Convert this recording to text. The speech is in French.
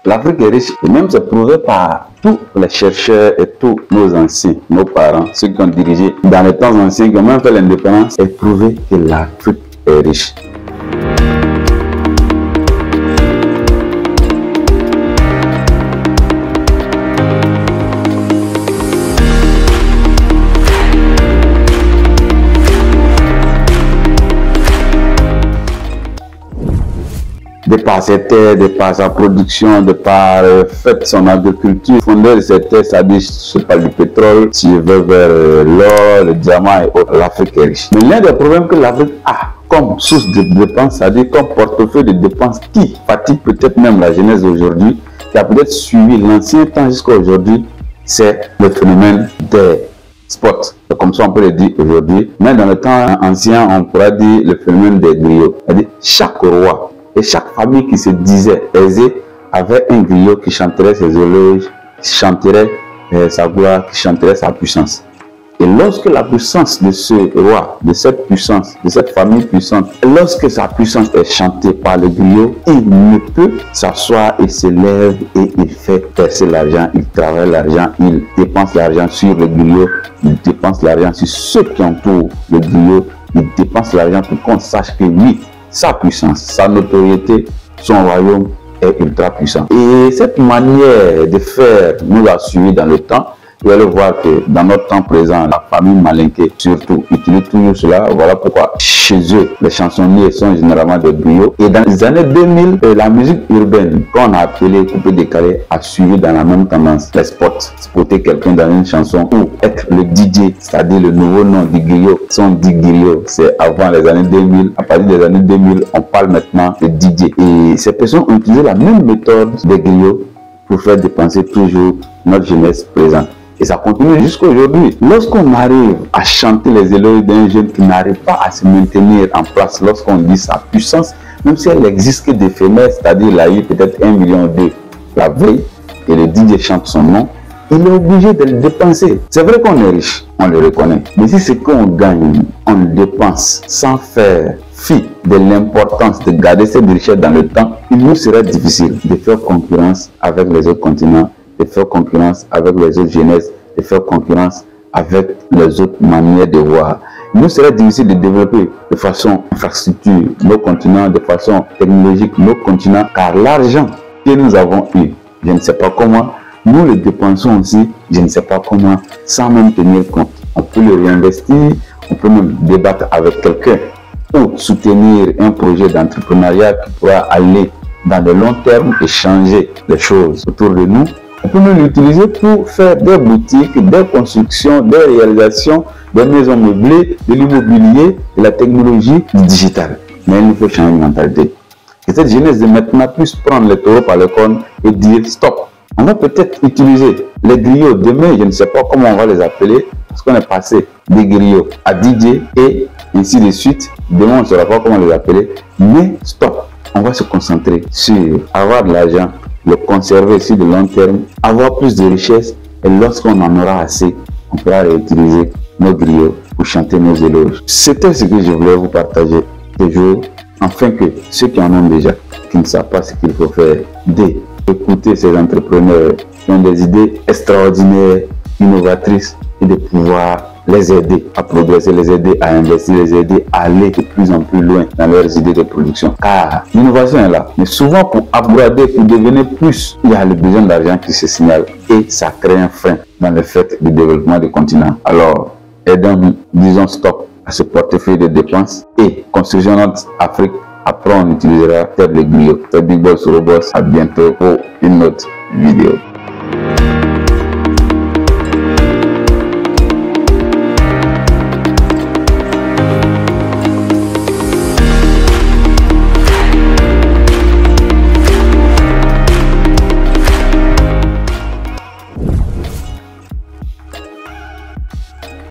L'Afrique est riche et même c'est prouvé par tous les chercheurs et tous nos anciens, nos parents, ceux qui ont dirigé dans les temps anciens, qui ont même fait l'indépendance, est prouvé que l'Afrique est riche. De par ses terres, de par sa production, de par son agriculture, fondée de ces terres, c'est-à-dire, je parle du pétrole, si je veux vers l'or, le diamant et autres, l'Afrique est riche. Mais l'un des problèmes que l'Afrique a comme source de dépenses, c'est-à-dire comme portefeuille de dépenses qui fatigue peut-être même la jeunesse d'aujourd'hui, qui a peut-être suivi l'ancien temps jusqu'à aujourd'hui, c'est le phénomène des spots. Comme ça on peut le dire aujourd'hui. Mais dans le temps ancien, on pourrait dire le phénomène des griots. C'est-à-dire chaque roi et chaque famille qui se disait aisée avait un griot qui chanterait ses éloges, qui chanterait sa gloire, qui chanterait sa puissance. Et lorsque la puissance de ce roi, de cette puissance, de cette famille puissante, lorsque sa puissance est chantée par le griot, il ne peut s'asseoir et se lève et il fait percer l'argent, il travaille l'argent, il dépense l'argent sur le griot, il dépense l'argent sur ceux qui entourent le griot, il dépense l'argent pour qu'on sache que oui, sa puissance, sa notoriété, son royaume est ultra puissant. Et cette manière de faire nous a suivi dans le temps. Vous allez voir que dans notre temps présent, la famille Malinké surtout utilise toujours cela. Voilà pourquoi chez eux, les chansonniers sont généralement des griots. Et dans les années 2000, la musique urbaine, qu'on a appelée coupé décalé, a suivi dans la même tendance. Les spots, spotter quelqu'un dans une chanson ou être le DJ, c'est-à-dire le nouveau nom du griot, sont dit griots. C'est avant les années 2000. À partir des années 2000, on parle maintenant de DJ. Et ces personnes ont utilisé la même méthode des griots pour faire dépenser toujours notre jeunesse présente. Et ça continue jusqu'à aujourd'hui. Lorsqu'on arrive à chanter les éloges d'un jeune qui n'arrive pas à se maintenir en place, lorsqu'on dit sa puissance, même si elle existe que d'éphémère, c'est-à-dire il a eu peut-être 1 million ou 2 la veille, et le DJ chante son nom, il est obligé de le dépenser. C'est vrai qu'on est riche, on le reconnaît. Mais si ce qu'on gagne, on le dépense sans faire fi de l'importance de garder cette richesse dans le temps, il nous serait difficile de faire concurrence avec les autres continents, de faire concurrence avec les autres jeunesses, de faire concurrence avec les autres manières de voir. Il nous serait difficile de développer de façon infrastructure nos continents, de façon technologique nos continents, car l'argent que nous avons eu, je ne sais pas comment, nous le dépensons aussi, je ne sais pas comment, sans même tenir compte. On peut le réinvestir, on peut même débattre avec quelqu'un ou soutenir un projet d'entrepreneuriat qui pourra aller dans le long terme et changer les choses autour de nous. On peut même l'utiliser pour faire des boutiques, des constructions, des réalisations, des maisons meublées, de l'immobilier, de la technologie, du digital. Mais il nous faut changer de mentalité. Et cette jeunesse de maintenant puisse prendre les taureaux par le cornes et dire stop. On va peut-être utiliser les griots demain, je ne sais pas comment on va les appeler, parce qu'on est passé des griots à DJ et ainsi de suite. Demain, on ne saura pas comment les appeler, mais stop. On va se concentrer sur avoir de l'argent, le conserver sur de long terme, avoir plus de richesses et lorsqu'on en aura assez, on pourra réutiliser nos griots pour chanter nos éloges. C'était ce que je voulais vous partager toujours, afin que ceux qui en ont déjà, qui ne savent pas ce qu'il faut faire, d'écouter ces entrepreneurs qui ont des idées extraordinaires, innovatrices et de pouvoir les aider à progresser, les aider à investir, les aider à aller de plus en plus loin dans leurs idées de production. Car l'innovation est là. Mais souvent pour upgrader, pour devenir plus, il y a le besoin d'argent qui se signale et ça crée un frein dans le fait du développement du continent. Alors, aidons-nous, disons stop à ce portefeuille de dépenses et construisons notre Afrique. Après, on utilisera peut-être le griot. C'était Big Boss Robots. À bientôt pour une autre vidéo.